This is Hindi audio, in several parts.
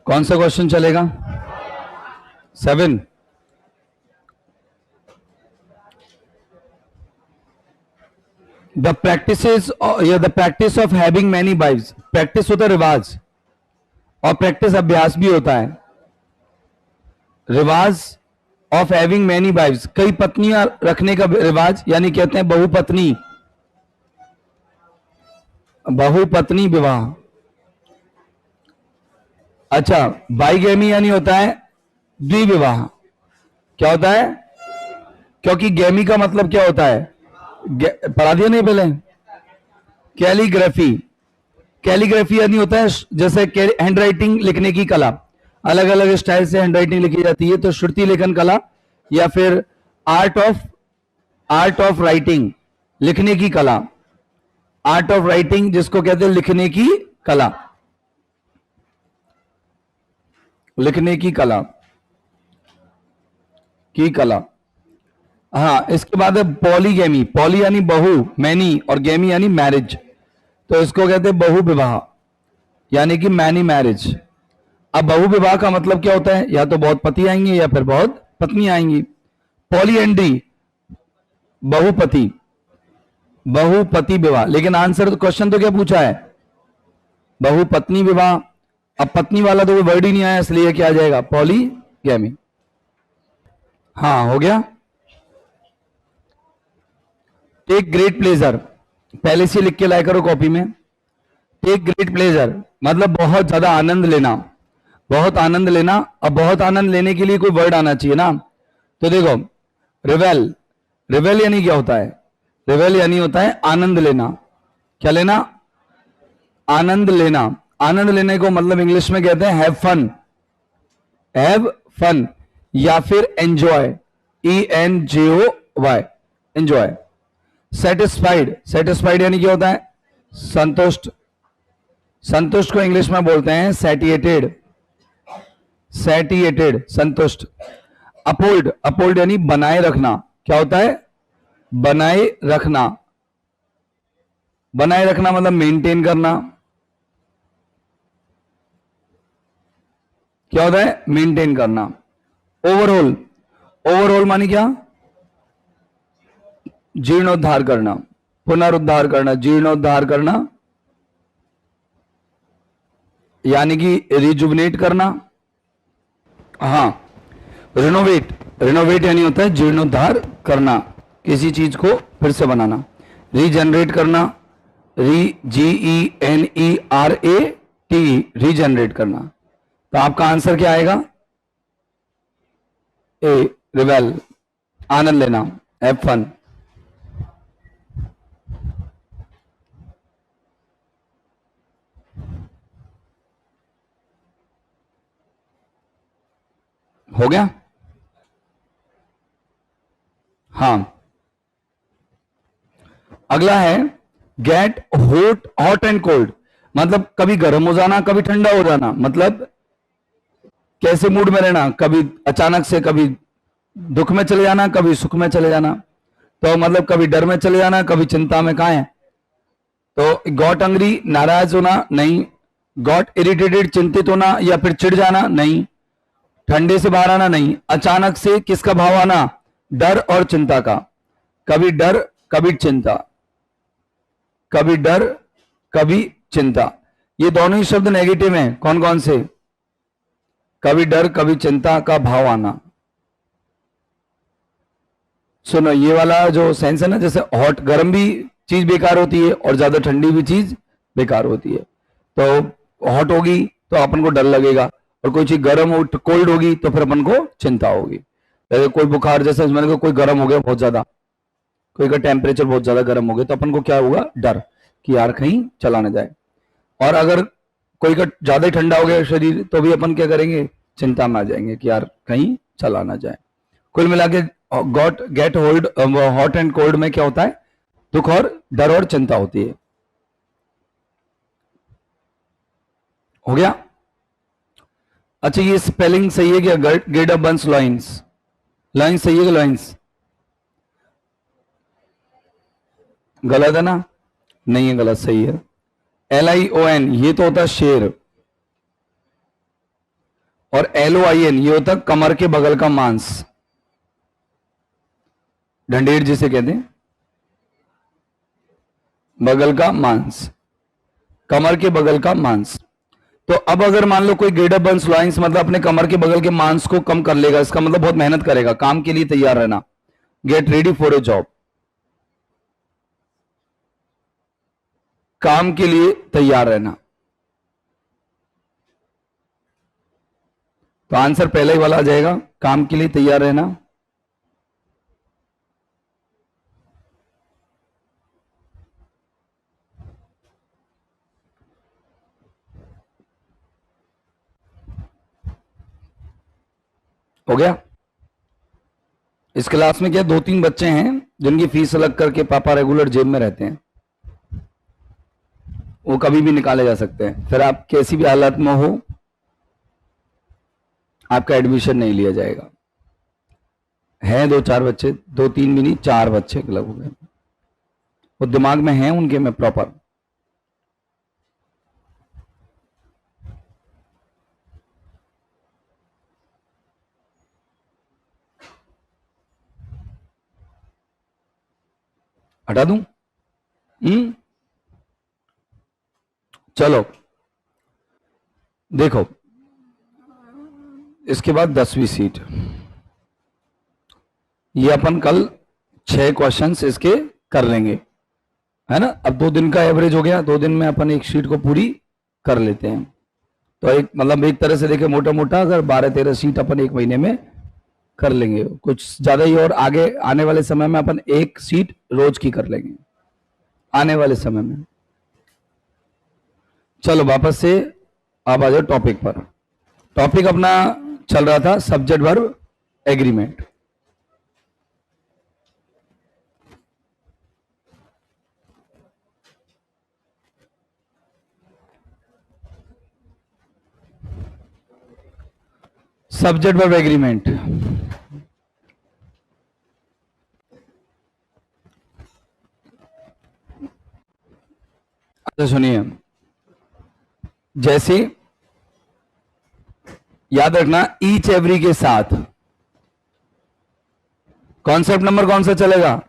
कौन सा क्वेश्चन चलेगा? 7। The practice of having many wifes. Practice होता है रिवाज, और प्रैक्टिस अभ्यास भी होता है। रिवाज ऑफ हैविंग मैनी वाइफ्स, कई पत्नियां रखने का रिवाज, यानी कहते हैं बहुपत्नी, बहुपत्नी विवाह। अच्छा, बाईगैमी यानी होता है द्विविवाह। क्या होता है? क्योंकि गैमी का मतलब क्या होता है? पढ़ा दिया नहीं पहले? कैलीग्राफी। कैलीग्राफी यानी होता है जैसे हैंड राइटिंग लिखने की कला, अलग अलग स्टाइल से हैंड राइटिंग लिखी जाती है, तो श्रुति लेखन कला या फिर आर्ट ऑफ राइटिंग, लिखने की कला। आर्ट ऑफ राइटिंग जिसको कहते हैं लिखने की कला, लिखने की कला की कला। हाँ, इसके बाद है पॉलीगैमी। पॉली यानी बहु, मैनी, और गैमी यानी मैरिज, तो इसको कहते हैं बहु विवाह, यानी कि मैनी मैरिज। अब बहु विवाह का मतलब क्या होता है? या तो बहुत पति आएंगे या फिर बहुत पत्नी आएंगी। पॉलीएंड्री, बहुपति, बहुपति विवाह। लेकिन आंसर तो, क्वेश्चन तो क्या पूछा है? बहुपत्नी विवाह। अब पत्नी वाला तो कोई वर्ड ही नहीं आया, इसलिए क्या आ जाएगा? पॉलीगैमी। हाँ, हो गया। टेक ग्रेट प्लेजर, पहले से लिख के लाया करो कॉपी में। टेक ग्रेट प्लेजर मतलब बहुत ज्यादा आनंद लेना, बहुत आनंद लेना। अब बहुत आनंद लेने के लिए कोई वर्ड आना चाहिए ना, तो देखो, रिवेल। रिवेल यानी क्या होता है? रिवेल यानी होता है आनंद लेना। क्या लेना? आनंद लेना। आनंद लेने को मतलब इंग्लिश में कहते हैं हैव फन, हैव फन, या फिर enjoy, ENJOY, enjoy. Satisfied, satisfied यानी क्या होता है? संतुष्ट। संतुष्ट को इंग्लिश में बोलते हैं सैटिएटेड, सैटिएटेड, संतुष्ट। अपोल्ड, अपोल्ड यानी बनाए रखना। क्या होता है? बनाए रखना। बनाए रखना मतलब मेंटेन करना। क्या होता है? मेंटेन करना। ओवरऑल, ओवरऑल मानी क्या? जीर्णोद्धार करना, पुनरुद्धार करना, जीर्णोद्धार करना, यानी कि रिजुवनेट करना। हाँ, रिनोवेट, रिनोवेट यानी होता है जीर्णोद्धार करना, किसी चीज को फिर से बनाना। रीजनरेट करना, GENERAT, रीजनरेट करना। तो आपका आंसर क्या आएगा? ए, रिवेल, आनंद लेना, हैव फन। हो गया? हाँ, अगला है गेट हॉट एंड कोल्ड, मतलब कभी गर्म हो जाना, कभी ठंडा हो जाना। मतलब कैसे मूड में रहना, कभी अचानक से कभी दुख में चले जाना, कभी सुख में चले जाना। तो मतलब कभी डर में चले जाना, कभी चिंता में। कहां है? तो गॉट अंग्री, नाराज होना नहीं। गॉट इरिटेटेड, चिंतित होना या फिर चिढ़ जाना नहीं। ठंडे से बाहर आना नहीं। अचानक से किसका भाव आना? डर और चिंता का। कभी डर, कभी चिंता, कभी डर, कभी चिंता। ये दोनों ही शब्द नेगेटिव हैं। कौन कौन से? कभी डर, कभी चिंता का भाव आना। सुनो, ये वाला जो सेंस है ना, जैसे हॉट, गर्म भी चीज बेकार होती है और ज्यादा ठंडी भी चीज बेकार होती है। तो हॉट होगी तो अपन को डर लगेगा, और कोई चीज गर्म हो, कोल्ड होगी तो फिर अपन को चिंता होगी। जैसे कोई बुखार, जैसे मैंने कहा कोई गर्म हो गया बहुत ज्यादा, कोई का टेम्परेचर बहुत ज्यादा गर्म हो गया, तो अपन को क्या होगा? डर, कि यार कहीं चला ना जाए। और अगर कोई का ज्यादा ही ठंडा हो गया शरीर, तो भी अपन क्या करेंगे? चिंता में आ जाएंगे कि यार कहीं चला ना जाए। कुल मिला के get hold, hot and cold में क्या होता है? दुख और डर और चिंता होती है। हो गया? अच्छा, ये स्पेलिंग सही है क्या? गेट अप बंस लॉइंस, लाइन्स सही है कि लॉइंस? गलत है ना? नहीं है, गलत, सही है। LION, ये तो होता है शेर। और LOIN ये होता है कमर के बगल का मांस, ढंढेर जिसे कहते हैं, बगल का मांस, कमर के बगल का मांस। तो अब अगर मान लो कोई ग्रेटर बर्न्स लॉइंस मतलब अपने कमर के बगल के मांस को कम कर लेगा, इसका मतलब बहुत मेहनत करेगा, काम के लिए तैयार रहना, get ready for a job, काम के लिए तैयार रहना। तो आंसर पहले ही वाला आ जाएगा, काम के लिए तैयार रहना। हो गया। इस क्लास में क्या 2-3 बच्चे हैं जिनकी फीस अलग करके पापा रेगुलर जेब में रहते हैं, वो कभी भी निकाले जा सकते हैं, फिर आप कैसी भी हालत में हो आपका एडमिशन नहीं लिया जाएगा। हैं 2-4 बच्चे, 2-3 भी नहीं 4 बच्चे अलग हो गए, वो दिमाग में हैं उनके में प्रॉपर। हटा दूं? चलो देखो, इसके बाद 10वीं सीट, ये अपन कल 6 क्वेश्चंस इसके कर लेंगे, है ना। अब 2 दिन का एवरेज हो गया, 2 दिन में अपन एक शीट को पूरी कर लेते हैं। तो एक मतलब एक तरह से देखे मोटा मोटा अगर 12-13 शीट अपन एक महीने में कर लेंगे, कुछ ज्यादा ही, और आगे आने वाले समय में अपन एक सीट रोज की कर लेंगे आने वाले समय में। चलो वापस से आप आ जाओ टॉपिक पर। टॉपिक अपना चल रहा था subject verb agreement. Subject verb agreement, अच्छा सुनिए, जैसे याद रखना ईच एवरी के साथ कॉन्सेप्ट नंबर कौन सा चलेगा?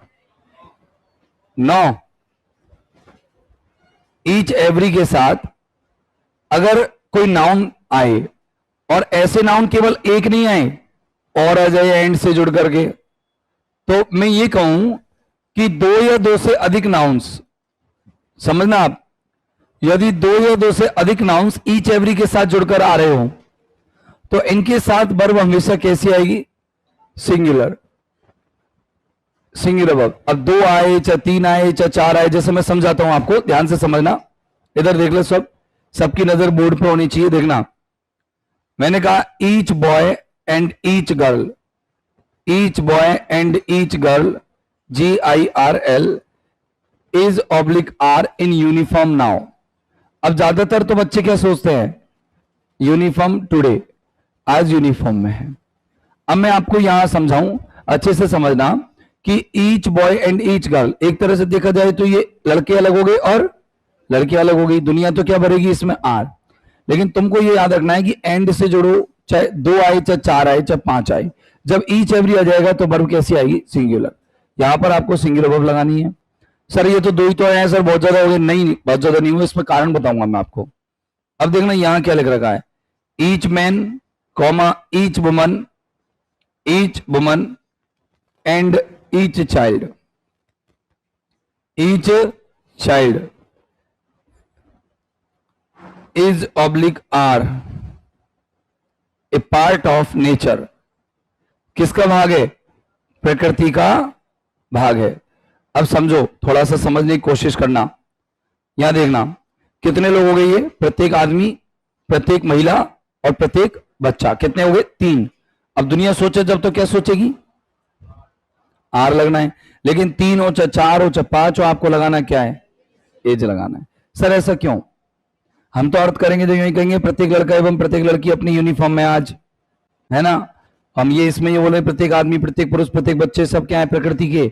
9। ईच एवरी के साथ अगर कोई नाउन आए, और ऐसे नाउन केवल एक नहीं आए और आ जाए एंड से जुड़ करके, तो मैं ये कहूं कि 2 या 2 से अधिक नाउन्स, समझना आप, यदि 2 या 2 से अधिक नाउन्स ईच एवरी के साथ जुड़कर आ रहे हो तो इनके साथ वर्ब हमेशा कैसी आएगी? Singular, singular verb. अब 2 आए चाहे 3 आए चाहे 4 आए, जैसे मैं समझाता हूं आपको, ध्यान से समझना। इधर देख लो, सबकी नजर बोर्ड पे होनी चाहिए। देखना, मैंने कहा each boy and each girl, each boy and each girl GIRL is oblique are in uniform now. अब ज्यादातर तो बच्चे क्या सोचते हैं? यूनिफॉर्म टुडे, आज यूनिफॉर्म में है। अब मैं आपको यहां समझाऊं, अच्छे से समझना कि each boy and each girl, एक तरह से देखा जाए तो ये लड़के अलग हो गए और लड़की अलग हो गई, दुनिया तो क्या भरेगी इसमें? आर। लेकिन तुमको ये याद रखना है कि एंड से जोड़ो, चाहे 2 आए चाहे 4 आए चाहे 5 आए, जब ईच एवरी आ जाएगा तो वर्ब कैसी आएगी? सिंगुलर। यहां पर आपको सिंगुलर वर्ब लगानी है। सर ये तो 2 ही तो आए हैं सर, बहुत ज्यादा हो गए। नहीं, बहुत ज्यादा नहीं हुए, इसमें कारण बताऊंगा मैं आपको। अब देखना यहां क्या लिख रखा है, each man comma each woman and each child, each child is oblique are a part of nature. किसका भाग है? प्रकृति का भाग है। अब समझो, थोड़ा सा समझने की कोशिश करना। यहां देखना कितने लोग हो गए, ये प्रत्येक आदमी, प्रत्येक महिला और प्रत्येक बच्चा, कितने हो गए? 3। अब दुनिया सोचे जब तो क्या सोचेगी? आर लगना है। लेकिन 3 हो चाहे 4 हो चाहे 5 हो, आपको लगाना क्या है? एज लगाना है। सर ऐसा क्यों? हम तो अर्थ करेंगे तो यूं कहेंगे प्रत्येक लड़का एवं प्रत्येक लड़की अपनी यूनिफॉर्म में आज, है ना। हम ये इसमें ये बोले प्रत्येक आदमी, प्रत्येक पुरुष, प्रत्येक बच्चे, सब क्या है? प्रकृति के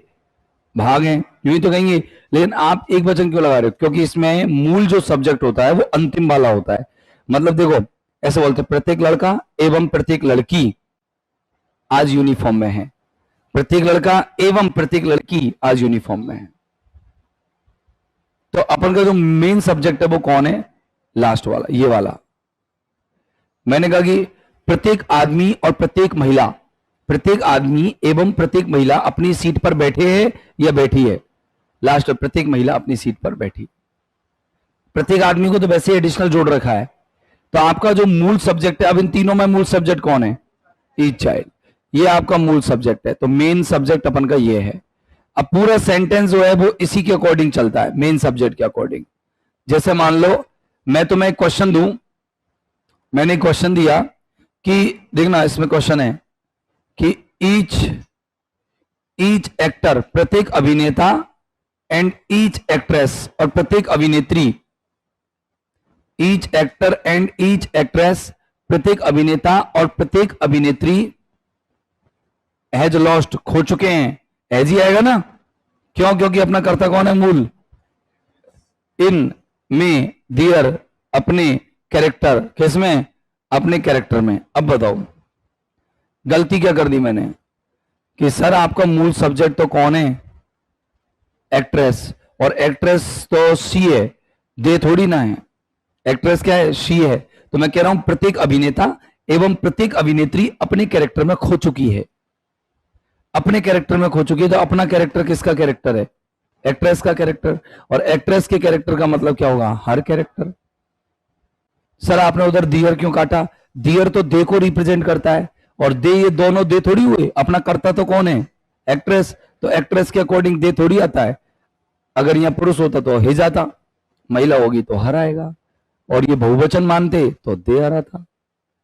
भाग हैं, यूं ही तो कहेंगे। लेकिन आप एक वचन क्यों लगा रहे हो? क्योंकि इसमें मूल जो सब्जेक्ट होता है वो अंतिम वाला होता है। मतलब देखो, ऐसे बोलते हैं, प्रत्येक लड़का एवं प्रत्येक लड़की आज यूनिफॉर्म में है। प्रत्येक लड़का एवं प्रत्येक लड़की आज यूनिफॉर्म में है। तो अपन का जो मेन सब्जेक्ट है वो कौन है? लास्ट वाला, ये वाला। मैंने कहा कि प्रत्येक आदमी और प्रत्येक महिला, प्रत्येक आदमी एवं प्रत्येक महिला अपनी सीट पर बैठे हैं या बैठी है? लास्ट, प्रत्येक महिला अपनी सीट पर बैठी। प्रत्येक आदमी को तो वैसे एडिशनल जोड़ रखा है। तो आपका जो मूल सब्जेक्ट है, अब इन तीनों में मूल सब्जेक्ट कौन है? Each child. ये आपका मूल सब्जेक्ट है। तो मेन सब्जेक्ट अपन का ये है। अब पूरा सेंटेंस जो है वो इसी के अकॉर्डिंग चलता है, मेन सब्जेक्ट के अकॉर्डिंग। जैसे मान लो मैं तुम्हें एक क्वेश्चन दूं, मैंने एक क्वेश्चन दिया कि देखना, इसमें क्वेश्चन है कि ईच एक्टर, प्रत्येक अभिनेता, एंड ईच एक्ट्रेस, और प्रत्येक अभिनेत्री, each actor and each actress, प्रत्येक अभिनेता और प्रत्येक अभिनेत्री हैज लॉस्ट, खो चुके हैं। हैज ही आएगा ना, क्यों? क्योंकि अपना कर्ता कौन है? मूल। इन में, दियर, अपने, कैरेक्टर, किसमें? अपने कैरेक्टर में। अब बताओ गलती क्या कर दी मैंने कि सर आपका मूल सब्जेक्ट तो कौन है? एक्ट्रेस, और एक्ट्रेस तो सी है, दे थोड़ी ना है। एक्ट्रेस क्या है? शी है। तो मैं कह रहा हूं प्रत्येक अभिनेता एवं प्रत्येक अभिनेत्री अपने कैरेक्टर में खो चुकी है, अपने कैरेक्टर में खो चुकी है। तो अपना कैरेक्टर किसका कैरेक्टर है? एक्ट्रेस का कैरेक्टर। और एक्ट्रेस के कैरेक्टर का मतलब क्या होगा? हर कैरेक्टर। सर आपने उधर दियर क्यों काटा? दियर तो दे को रिप्रेजेंट करता है, और दे, ये दोनों दे थोड़ी हुए। अपना कर्ता तो कौन है? एक्ट्रेस। तो एक्ट्रेस के अकॉर्डिंग दे थोड़ी आता है। अगर यहां पुरुष होता तो हे जाता, महिला होगी तो हर आएगा, और ये बहुवचन मानते तो दे आ रहा था।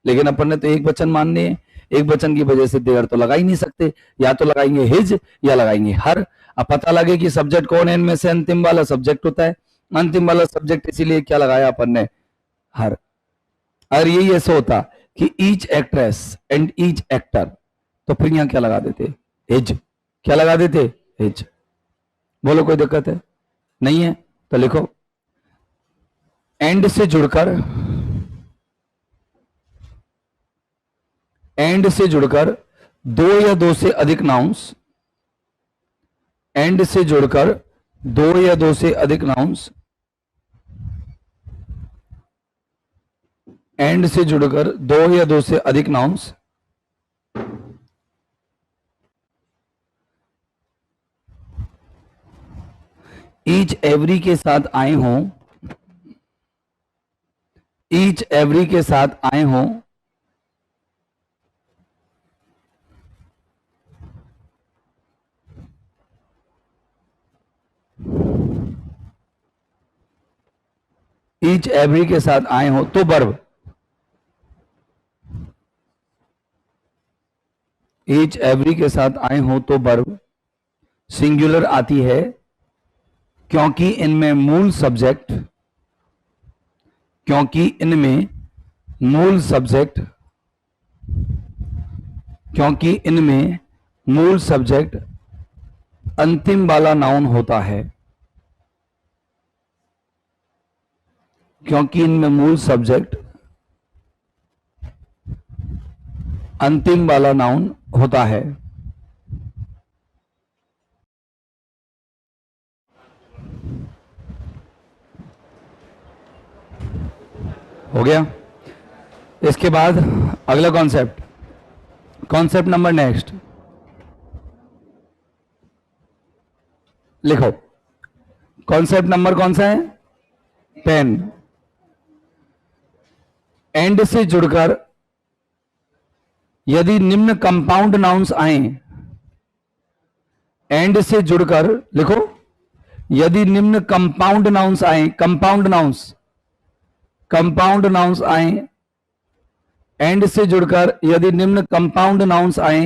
लेकिन अपन ने तो एक वचन मानने हैं, एक वचन की वजह से देयर तो लगा ही नहीं सकते। या तो लगाएंगे हिज या लगाएंगे हर। अब पता लगे कि सब्जेक्ट कौन है इनमें से? अंतिम वाला सब्जेक्ट होता है। अंतिम वाला सब्जेक्ट इसीलिए क्या लगाया अपन ने? हर। अगर यही ऐसा होता कि each actress and each actor, तो फिर यहां क्या लगा देते? हिज। क्या लगा देते? हिज। बोलो कोई दिक्कत है? नहीं है तो लिखो, एंड से जुड़कर, एंड से जुड़कर दो या दो से अधिक नाउन्स, एंड से जुड़कर दो या दो से अधिक नाउन्स, एंड से जुड़कर दो या दो से अधिक नाउन्स ईच एवरी के साथ आए हों, ईच एवरी के साथ आए हों, ईच एवरी के साथ आए हो तो वर्ब, ईच एवरी के साथ आए हो तो वर्ब सिंगुलर आती है, क्योंकि इनमें मूल सब्जेक्ट, क्योंकि इनमें मूल सब्जेक्ट, क्योंकि इनमें मूल सब्जेक्ट अंतिम वाला नाउन होता है, क्योंकि इनमें मूल सब्जेक्ट अंतिम वाला नाउन होता है। हो गया? इसके बाद अगला कॉन्सेप्ट, कॉन्सेप्ट नंबर नेक्स्ट लिखो। कॉन्सेप्ट नंबर कौन सा है? 10। एंड से जुड़कर यदि निम्न कंपाउंड नाउन्स आए, एंड से जुड़कर लिखो, यदि निम्न कंपाउंड नाउन्स आए, कंपाउंड नाउन्स, कंपाउंड नाउन्स आए, एंड से जुड़कर यदि निम्न कंपाउंड नाउन्स आए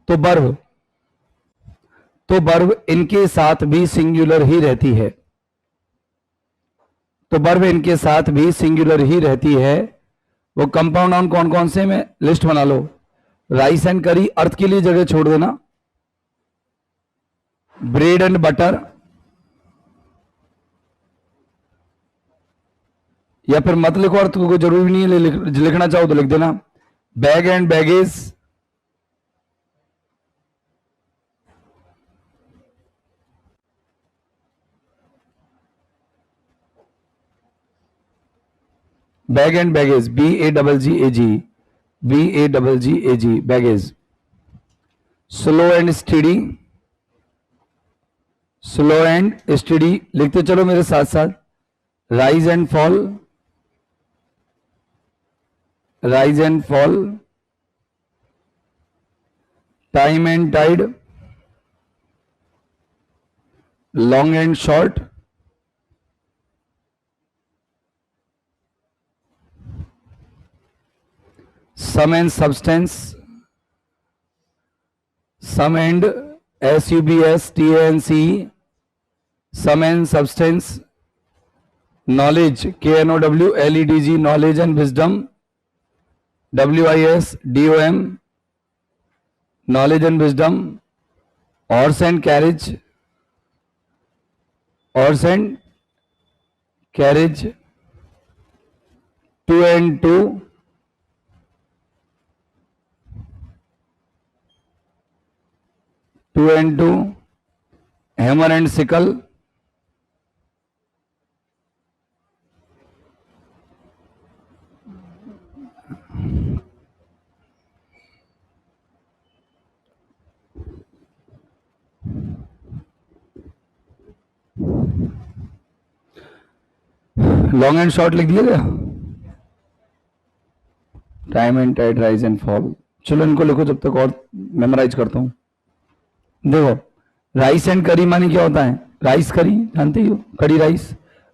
तो वर्ब, तो वर्ब इनके साथ भी सिंगुलर ही रहती है, तो वर्ब इनके साथ भी सिंगुलर ही रहती है। वो कंपाउंड नाउन कौन कौन से, में लिस्ट बना लो। राइस एंड करी, अर्थ के लिए जगह छोड़ देना। ब्रेड एंड बटर, या फिर मत लिखो, अर्थ को जरूरी नहीं है, लिखना चाहो तो लिख देना। Bag and baggage, bag and baggage, BAGGAG, BAGGAG, baggage. Slow and steady, slow and steady लिखते चलो मेरे साथ साथ। Rise and fall, rise and fall. Time and tide, long and short, sum and substance, sum and SUBSTANCE, sum and substance. Knowledge, KNOWLEDG, knowledge and wisdom, WISDOM, knowledge and wisdom. Horse and carriage, horse and carriage. Two and two, two and two. Hammer and sickle, long and short लिख दिया गया। Time and tide, rise and fall. चलो इनको लिखो जब तक और मेमोराइज करता हूं। देखो, राइस एंड करी मानी क्या होता है? राइस करी जानते ही हो, कड़ी राइस।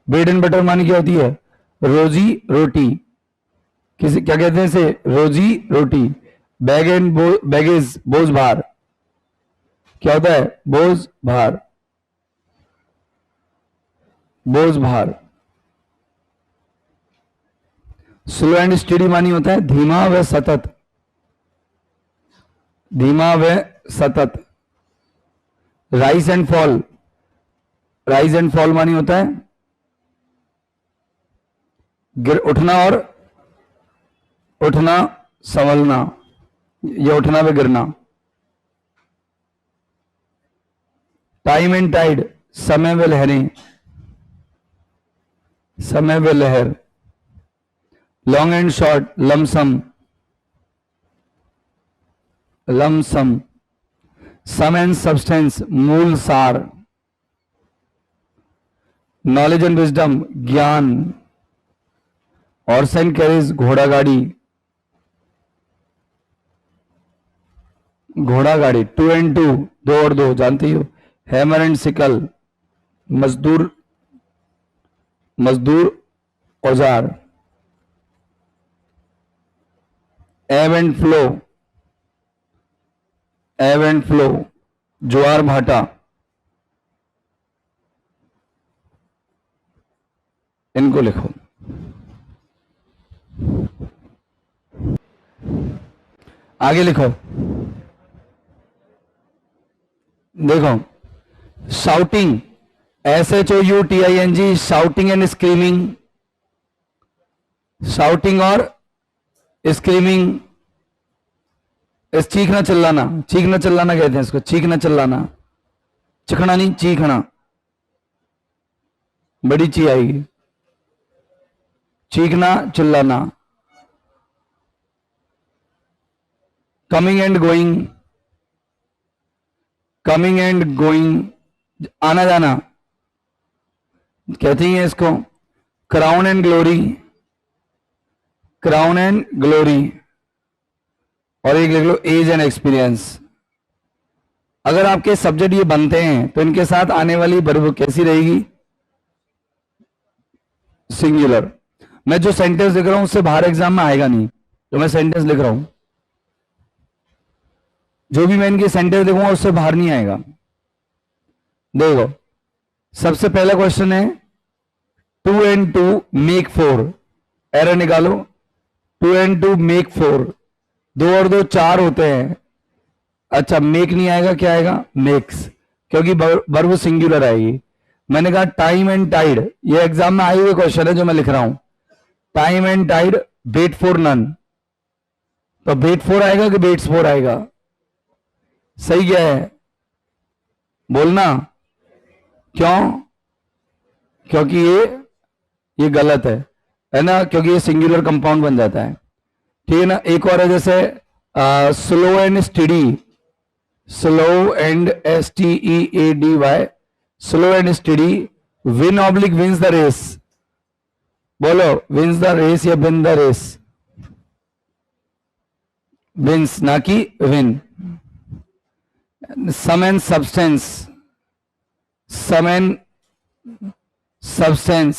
ब्रेड एंड बटर मानी क्या होती है? रोजी रोटी। किसी क्या कहते हैं इसे? रोजी रोटी। बैग एंड बैगेज, बोझ भार। क्या होता है? बोझ भार, बोझ भार। स्लो एंड स्टडी मानी होता है धीमा व सतत, धीमा व सतत। Rise and fall, rise and fall मानी होता है गिर उठना और उठना संभलना, या उठना व गिरना। टाइम एंड टाइड, समय व लहरें, समय व लहर। लॉन्ग एंड शॉर्ट, लमसम, लमसम। सम एंड सब्सटेंस, मूल सार। नॉलेज एंड विजडम, ज्ञान। हॉर्स एंड कैरेज, घोड़ा गाड़ी, घोड़ा गाड़ी। टू एंड टू, दो और दो, जानते ही हो। हैमर एंड सिकल, मजदूर, मजदूर औजार। एब एंड फ्लो, एब एंड फ्लो, ज्वार भाटा। इनको लिखो। आगे लिखो। देखो, shouting, SHOUTING, shouting and screaming. Shouting और स्क्रीमिंग, इस चीखना चिल्लाना, चीखना चिल्लाना कहते हैं इसको, चीखना चिल्लाना। चिखना नहीं, चीखना, बड़ी ची आएगी। चीखना चिल्लाना। Coming and going, coming and going, आना जाना कहते हैं इसको। Crown and glory, crown and glory. और एक लिख लो, एज एंड एक्सपीरियंस। अगर आपके सब्जेक्ट ये बनते हैं तो इनके साथ आने वाली वर्ब कैसी रहेगी? सिंगुलर। मैं जो सेंटेंस लिख रहा हूं उससे बाहर एग्जाम में आएगा नहीं, जो मैं सेंटेंस लिख रहा हूं, जो भी मैं इनके सेंटेंस लिखूंगा उससे बाहर नहीं आएगा। देखो, सबसे पहला क्वेश्चन है, 2 and 2 मेक 4। एरर निकालो। 2 and 2 मेक 4, 2 और 2 4 होते हैं। अच्छा, मेक नहीं आएगा, क्या आएगा? मेक्स, क्योंकि वर्ब सिंगुलर आएगी। मैंने कहा टाइम एंड टाइड, ये एग्जाम में आए हुए क्वेश्चन है जो मैं लिख रहा हूं। Time and tide wait for none, तो वेट फॉर आएगा कि वेट्स फॉर आएगा? सही क्या है बोलना? क्यों? क्योंकि ये गलत है ना, क्योंकि ये सिंगुलर कंपाउंड बन जाता है। ठीक है ना। एक और है जैसे slow and steady, slow and STEADY, slow and steady, win oblique wins the race. बोलो, विंस द रेस या विन द रेस? विंस ना कि win. Sum and substance, sum and substance,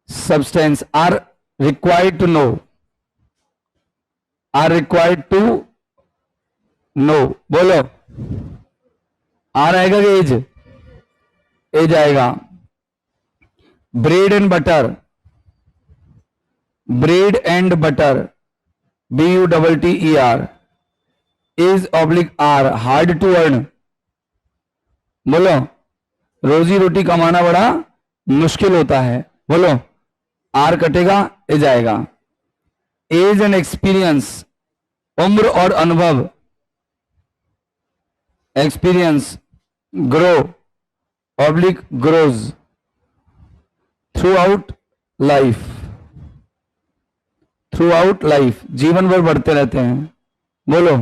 substance are required to know, are required to know। बोलो, आर आएगा कि एज? एज आएगा। Bread and butter, bread and butter, BUTTER, is oblique are hard to earn. बोलो, रोजी रोटी कमाना बड़ा मुश्किल होता है। बोलो, आर कटेगा, एज आएगा। एज एंड एक्सपीरियंस, उम्र और अनुभव, experience, grow oblique grows through out life, through out life, जीवन भर बढ़ते रहते हैं। बोलो,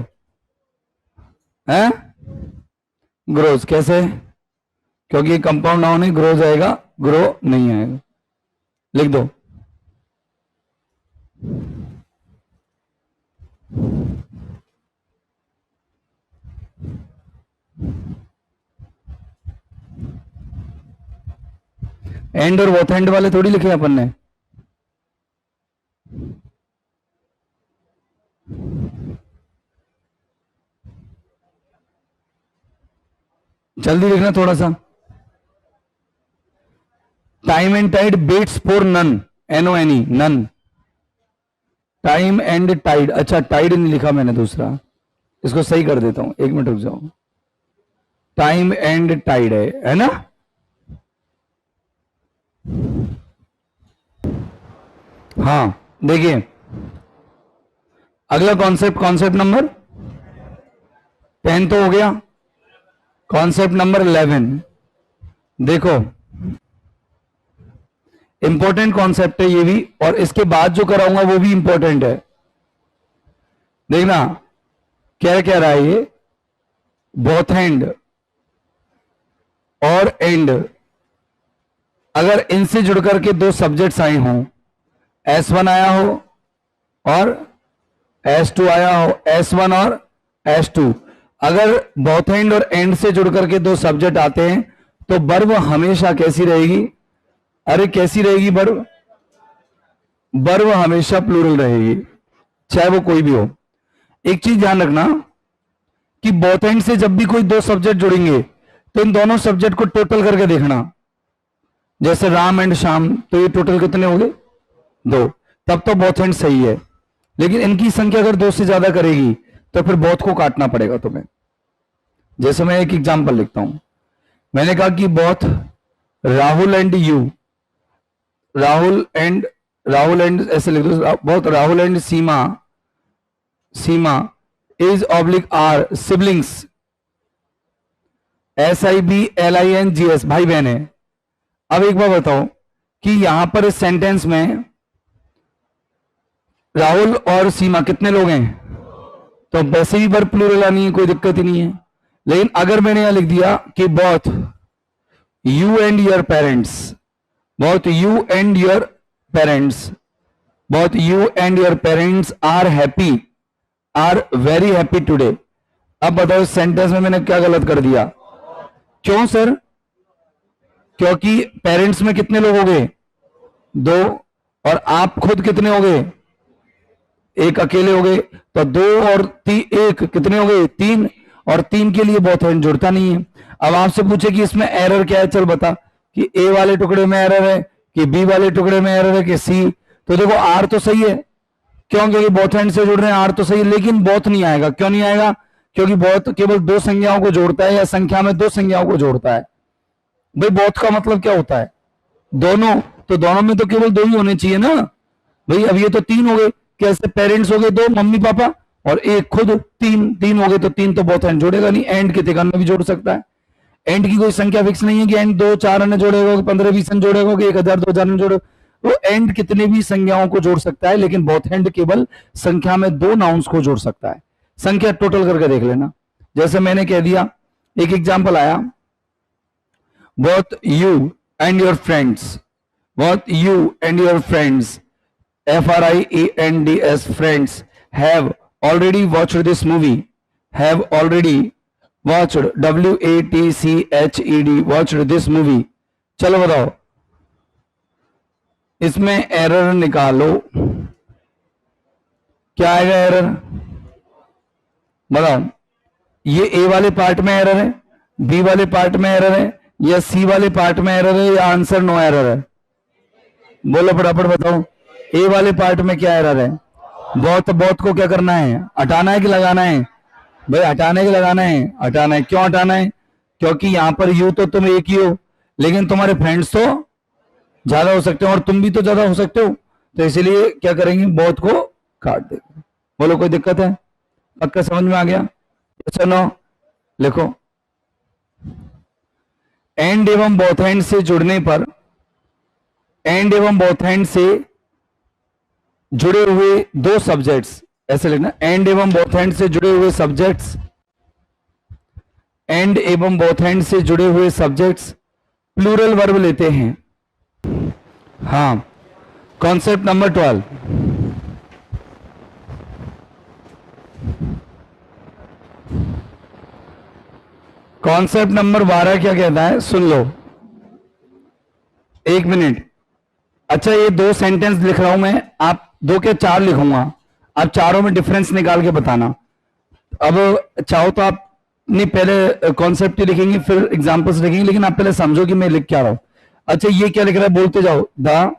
हैं? ग्रोज कैसे? क्योंकि कंपाउंड नाउन है, ग्रोज आएगा, ग्रो नहीं आएगा। लिख दो। एंड और बोथ एंड वाले थोड़ी लिखे अपन ने। जल्दी लिखना थोड़ा सा। Time and tide waits for none, NONE, none. Time and tide, अच्छा टाइड नहीं लिखा मैंने दूसरा, इसको सही कर देता हूं, 1 मिनट रुक जाओ। टाइम एंड टाइड है ना? हाँ देखिए, अगला कॉन्सेप्ट, कॉन्सेप्ट नंबर 10 तो हो गया। कॉन्सेप्ट नंबर 11 देखो, इंपॉर्टेंट कॉन्सेप्ट है ये भी, और इसके बाद जो कराऊंगा वो भी इंपॉर्टेंट है। देखना क्या कह रहा है ये। बोथ हैंड और एंड, अगर इनसे जुड़ करके दो सब्जेक्ट्स आए हों, S1 आया हो और S2 आया हो, S1 और S2, अगर बोथ हैंड और एंड से जुड़ करके दो सब्जेक्ट आते हैं तो वर्ब हमेशा कैसी रहेगी? अरे कैसी रहेगी वर्ब? वर्ब हमेशा प्लूरल रहेगी, चाहे वो कोई भी हो। एक चीज ध्यान रखना कि बोथ एंड से जब भी कोई दो सब्जेक्ट जुड़ेंगे तो इन दोनों सब्जेक्ट को टोटल करके देखना। जैसे राम एंड श्याम, तो ये टोटल कितने हो गए? 2, तब तो बोथ एंड सही है। लेकिन इनकी संख्या अगर 2 से ज्यादा करेगी तो फिर बोथ को काटना पड़ेगा तुम्हें। जैसे मैं एक एग्जांपल लिखता हूं, मैंने कहा कि both Rahul and you, Rahul and ऐसे लिख दो, both Rahul and Seema, Seema is oblique are siblings, SIBLINGS, भाई बहन है। अब एक बार बताओ कि यहां पर इस सेंटेंस में राहुल और सीमा कितने लोग हैं? तो वैसे भी वर्ब प्लूरल आनी है, कोई दिक्कत ही नहीं है। लेकिन अगर मैंने यहां लिख दिया कि both you and your parents, both you and your parents, both you and your parents are happy, are very happy today। अब बताओ इस सेंटेंस में मैंने क्या गलत कर दिया? क्यों सर? क्योंकि पेरेंट्स में कितने लोग हो गए? 2, और आप खुद कितने हो गए? 1 अकेले हो गए। तो 2 और 1 कितने हो गए? 3, और 3 के लिए बोथ एंड जुड़ता नहीं है। अब आपसे पूछे कि इसमें एरर क्या है, चल बता कि ए वाले टुकड़े में एरर है कि बी वाले टुकड़े में एरर है कि सी। तो देखो आर तो सही है, क्यों? क्योंकि बोथ एंड से जुड़ रहे हैं, आर तो सही है। लेकिन बोथ नहीं आएगा। क्यों नहीं आएगा? क्योंकि बोथ केवल 2 संज्ञाओं को जोड़ता है, या संख्या में 2 संज्ञाओं को जोड़ता है। भाई बोथ का मतलब क्या होता है? दोनों। तो दोनों में तो केवल दो ही होने चाहिए ना भाई। अब ये तो तीन हो गए, कैसे? पेरेंट्स हो गए दो, मम्मी पापा, और एक खुद, तीन। तीन हो गए तो तीन तो बहुत एंड जोड़ेगा नहीं, एंड कितने का भी जोड़ सकता है। एंड की कोई संख्या फिक्स नहीं है कि एंड 2 4 अन्य जोड़ेगा, 15 20 अन्य जोड़ेगा, कि 1000 2000 अन्य जोड़ेगा। वो एंड कितने भी संख्याओं को जोड़ सकता है, लेकिन बोथ एंड केवल संख्या में दो नाउन्स को जोड़ सकता है। संख्या टोटल करके देख लेना। जैसे मैंने कह दिया, एक एग्जांपल आया, both you and your friends, both you and your friends, friends, friends have already watched this movie, have already watched, watched, watched this movie। चलो बताओ, इसमें एरर निकालो, क्या आएगा एरर? बताओ, ये ए वाले पार्ट में एरर है, बी वाले पार्ट में एरर है, या सी वाले पार्ट में एरर है, या आंसर नो एरर है? बोलो फटाफट बताओ, ए वाले पार्ट में क्या एरर है? बहुत बहुत को क्या करना है? हटाना है कि लगाना है? भाई हटाने के लगाना है, हटाना है। क्यों हटाना है? क्योंकि यहां पर यू तो तुम एक ही हो, लेकिन तुम्हारे फ्रेंड्स तो ज्यादा हो सकते हो, और तुम भी तो ज्यादा हो सकते हो, तो इसलिए क्या करेंगे? बहुत को काट देंगे। बोलो कोई दिक्कत है? पक्का समझ में आ गया? अच्छा नो लिखो। एंड एवं बोथ एंड से जुड़ने पर, एंड एवं बोथ एंड से जुड़े हुए दो सब्जेक्ट्स, ऐसे लिखना, एंड एवं बोथ एंड से जुड़े हुए सब्जेक्ट्स, एंड एवं बोथ एंड से जुड़े हुए सब्जेक्ट्स प्लूरल वर्ब लेते हैं। हाँ, कॉन्सेप्ट नंबर 12। कॉन्सेप्ट नंबर 12 क्या कहता है? सुन लो, एक मिनट। अच्छा, ये दो सेंटेंस लिख रहा हूं मैं, आप दो के चार लिखूंगा, आप चारों में डिफरेंस निकाल के बताना। अब चाहो तो आप नहीं, पहले कॉन्सेप्ट ही लिखेंगे फिर एग्जांपल्स लिखेंगे, लेकिन आप पहले समझो कि मैं लिख क्या रहा हूं। अच्छा, ये क्या लिख रहा है? बोलते जाओ, द,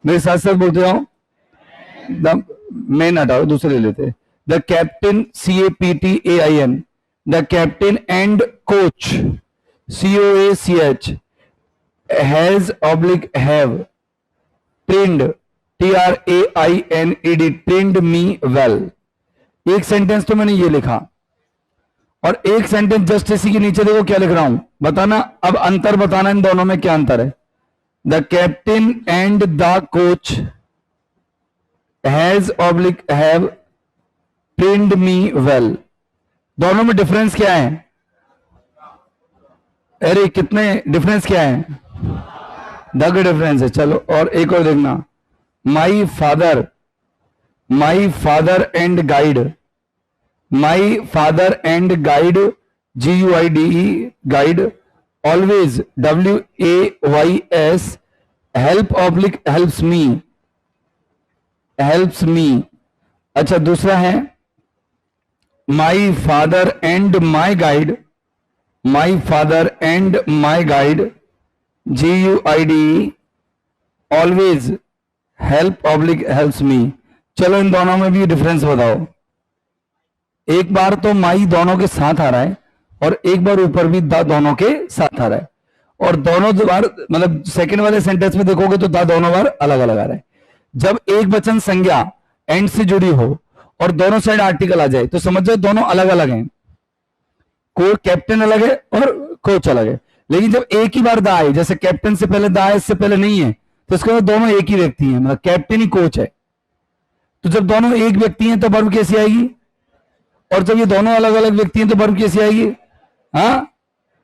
मेरे साथ साथ बोलते जाओ। द, मैन हटाओ, दूसरे ले लेते। The captain, CAPTAIN, the captain and coach, COACH, has oblique have, trend, TRAINED, trend me well. एक सेंटेंस तो मैंने ये लिखा, और एक सेंटेंस जस्ट इसी के नीचे देखो क्या लिख रहा हूं, बताना। अब अंतर बताना, इन दोनों में क्या अंतर है? The captain and the coach has oblique have trend me well, दोनों में डिफरेंस क्या है? अरे कितने डिफरेंस क्या है? द का डिफरेंस है। चलो, और एक और देखना, my father and guide, my father and guide, GUIDE, guide, always, WAYS, help oblique helps me, helps me. अच्छा, दूसरा है my father and my guide, my father and my guide, GUIDE, always help oblique helps me. चलो, इन दोनों में भी डिफरेंस बताओ। एक बार तो माई दोनों के साथ आ रहा है, और एक बार ऊपर भी द दोनों के साथ आ रहा है, और दोनों बार, मतलब सेकंड वाले सेंटेंस में देखोगे तो द दोनों बार अलग अलग आ रहा है। जब एक वचन संज्ञा एंड से जुड़ी हो और दोनों साइड आर्टिकल आ जाए, तो समझ जाओ दोनों अलग अलग हैं। को कैप्टन अलग है और कोच अलग है। लेकिन जब एक ही बार द आए, जैसे कैप्टन से पहले द आए, इससे पहले नहीं है, तो इसके बाद दोनों एक ही व्यक्ति हैं, मतलब कैप्टन ही कोच है। तो जब दोनों एक व्यक्ति हैं तो वर्ब कैसी आएगी? और जब ये दोनों अलग अलग व्यक्ति हैं तो वर्ब कैसी आएगी? हाँ,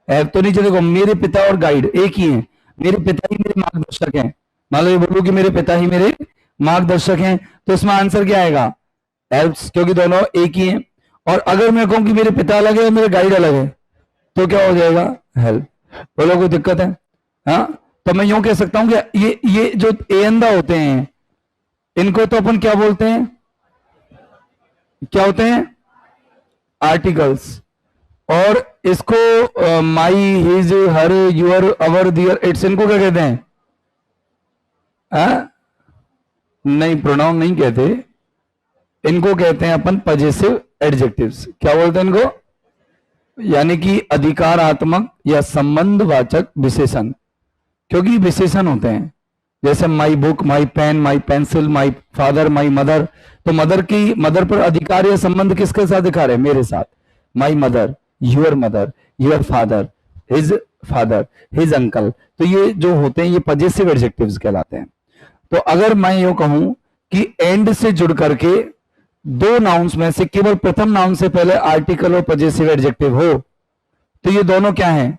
तो नीचे देखो, मेरे पिता और गाइड एक ही हैं, मेरे पिता ही मेरे मार्गदर्शक हैं। मान लो ये बोलो कि मेरे पिता ही मेरे मार्गदर्शक हैं, तो इसमें आंसर क्या आएगा? हेल्प्स, क्योंकि दोनों एक ही हैं। और अगर मैं कहूं कि मेरे पिता अलग है और मेरे गाइड अलग है, तो क्या हो जाएगा? हेल्प। बोलो कोई दिक्कत है? हाँ, तो मैं यूं कह सकता हूं कि ये जो एंदा होते हैं, इनको तो अपन क्या बोलते हैं? क्या होते हैं? आर्टिकल्स। और इसको my, his, her, your, our, their, its, इनको क्या कहते हैं? नहीं, प्रोनाउन नहीं कहते, इनको कहते हैं अपन पजेसिव एडजेक्टिव्स। क्या बोलते हैं इनको? यानी कि अधिकारात्मक या संबंधवाचक विशेषण, क्योंकि विशेषण होते हैं। जैसे my book, my pen, my pencil, my father, my mother. तो मदर पर अधिकार या संबंध किसके साथ दिखा रहे हैं? मेरे साथ। My mother, your father, his uncle. तो ये जो होते हैं ये पजेसिव एडजेक्टिव्स कहलाते हैं। तो अगर मैं यूं कहूं कि एंड से जुड़ करके दो नाउन्स में से केवल प्रथम नाउन से पहले आर्टिकल और पजेसिव एडजेक्टिव हो, तो ये दोनों क्या हैं?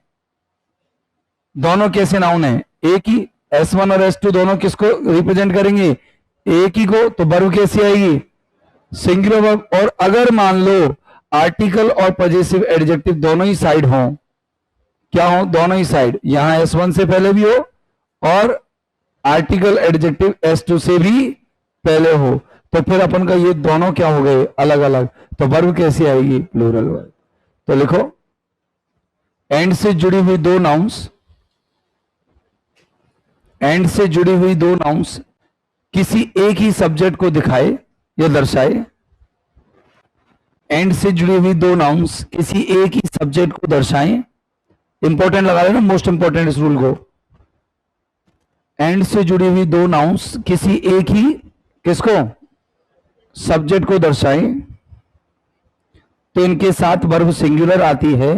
दोनों कैसे नाउन है? एक ही। S1 और S2 दोनों किसको रिप्रेजेंट करेंगे? एक ही को। तो वर्ब कैसी आएगी? Singular verb. और अगर मान लो आर्टिकल और पजेसिव एडजेक्टिव दोनों ही साइड हो, क्या हो? दोनों ही साइड। यहां S1 से पहले भी हो और आर्टिकल एडजेक्टिव S2 से भी पहले हो, तो फिर अपन का ये दोनों क्या हो गए? अलग अलग। तो वर्ब कैसी आएगी? Plural verb. तो लिखो, एंड से जुड़ी हुई दो नाउन्स, एंड से जुड़ी हुई दो नाउन्स किसी एक ही सब्जेक्ट को दिखाए या दर्शाए। एंड से जुड़ी हुई दो नाउन्स किसी एक ही सब्जेक्ट को दर्शाएं। इंपॉर्टेंट लगा लेना, मोस्ट इंपॉर्टेंट इस रूल को। एंड से जुड़ी हुई दो नाउन्स किसी एक ही किसको? सब्जेक्ट को दर्शाएं, तो इनके साथ वर्ब सिंगुलर आती है,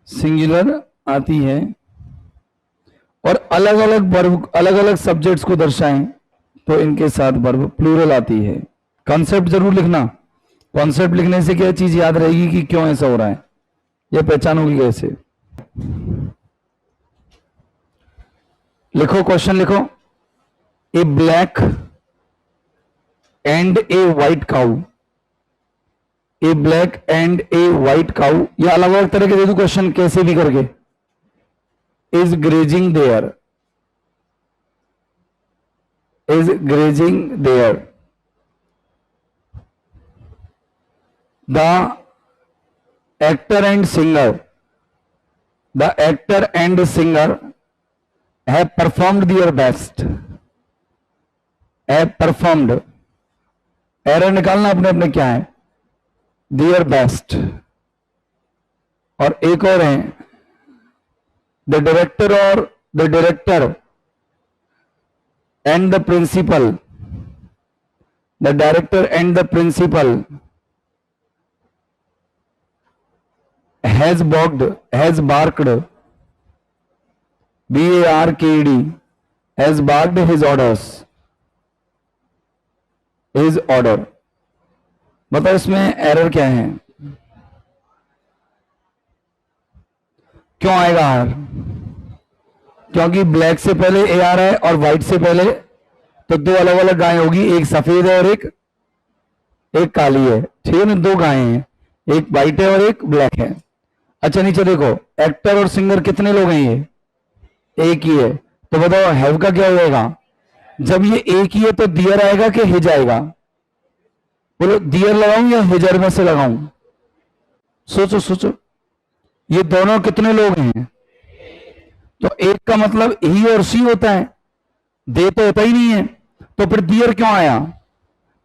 सिंगुलर आती है। और अलग अलग वर्ब अलग अलग सब्जेक्ट्स को दर्शाएं, तो इनके साथ वर्ब प्लूरल आती है। कॉन्सेप्ट जरूर लिखना। कॉन्सेप्ट लिखने से क्या चीज याद रहेगी कि क्यों ऐसा हो रहा है, यह पहचानोगी कैसे? लिखो, क्वेश्चन लिखो। A black and a white cow, a black and a white cow, या अलग अलग तरह के दे दो क्वेश्चन कैसे भी करके। Is grazing there, is grazing there. The actor and singer, the actor and singer have performed their best, have performed, error निकालना अपने अपने क्या है? their best। और एक और है, the director और the director and the principal, the director and the principal has barked, BARKED, has barked his orders, his order। बताओ इसमें एरर क्या है? क्यों आएगा आर? क्योंकि ब्लैक से पहले ए आ रहा है और व्हाइट से पहले, तो दो अलग अलग गायें होगी, एक सफेद है और एक काली है। ठीक है ना? दो गायें हैं, एक व्हाइट है और एक ब्लैक है। अच्छा नीचे देखो, एक्टर और सिंगर कितने लोग हैं? ये एक ही है। तो बताओ हैव का क्या हो जाएगा? जब ये एक ही है तो दियर आएगा कि हिज आएगा? बोलो, दियर लगाऊं या हिजर में से लगाऊं? सोचो सोचो, ये दोनों कितने लोग हैं? तो एक का मतलब ही और सी होता है, दे तो होता ही नहीं है, तो फिर दियर क्यों आया?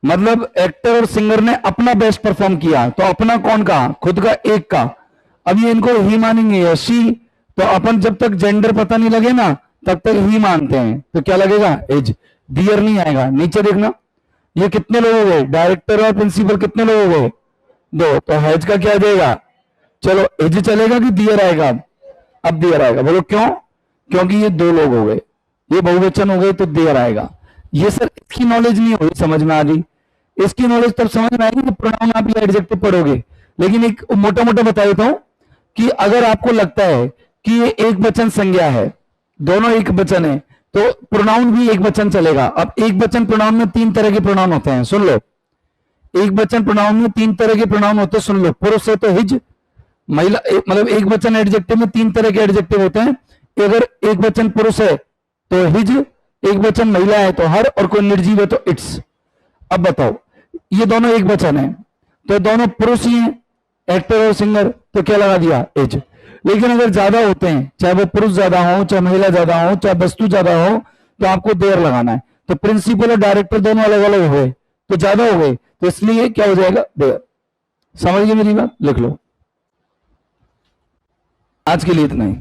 मतलब एक्टर और सिंगर ने अपना बेस्ट परफॉर्म किया, तो अपना कौन का? खुद का, एक का। अब ये इनको ही मानेंगे या सी, तो अपन जब तक जेंडर पता नहीं लगे ना तब तक ही मानते हैं, तो क्या लगेगा? एज। दियर नहीं आएगा। नीचे देखना, ये कितने लोग हो गए? डायरेक्टर और प्रिंसिपल कितने लोग हो गए? दो। तो हैज का क्या आ जाएगा? चलो एज चलेगा कि दियर आएगा? अब दियर आएगा। बोलो क्यों? क्योंकि ये दो लोग हो गए, ये बहुवचन हो गए, तो दियर आएगा। ये सर इसकी नॉलेज नहीं हुई, समझ में आ रही? इसकी नॉलेज तब समझ में आएगी जब प्रोनाउन आप ये एडजेक्टिव पढ़ोगे। लेकिन एक मोटा मोटा बता देता हूं कि अगर आपको लगता है कि ये एक वचन संज्ञा है, दोनों एक वचन है, तो प्रोनाउन भी एक वचन चलेगा। अब एक वचन प्रोनाउन में तीन तरह के प्रोनाउन होते हैं, सुन लो। एक वचन प्रोनाउन में तीन तरह के प्रोनाउन होते हैं, सुन लो। पुरुष है तो हिज, महिला, मतलब एक वचन एडजेक्टिव में तीन तरह के एडजेक्टिव होते हैं। अगर एक वचन पुरुष है तो हिज, एक वचन महिला है तो हर, और कोई निर्जीव है तो इट्स। अब बताओ, ये दोनों एक वचन है तो दोनों पुरुष ही हैं, एक्टर और सिंगर, तो क्या लगा दिया? एज। लेकिन अगर ज्यादा होते हैं, चाहे वो पुरुष ज्यादा हो, चाहे महिला ज्यादा हो, चाहे वस्तु ज्यादा हो, तो आपको देर लगाना है। तो प्रिंसिपल और डायरेक्टर दोनों अलग अलग हो गए तो ज्यादा हो गए, तो इसलिए क्या हो जाएगा? देर। समझ गए मेरी बात? लिख लो। आज के लिए इतना ही।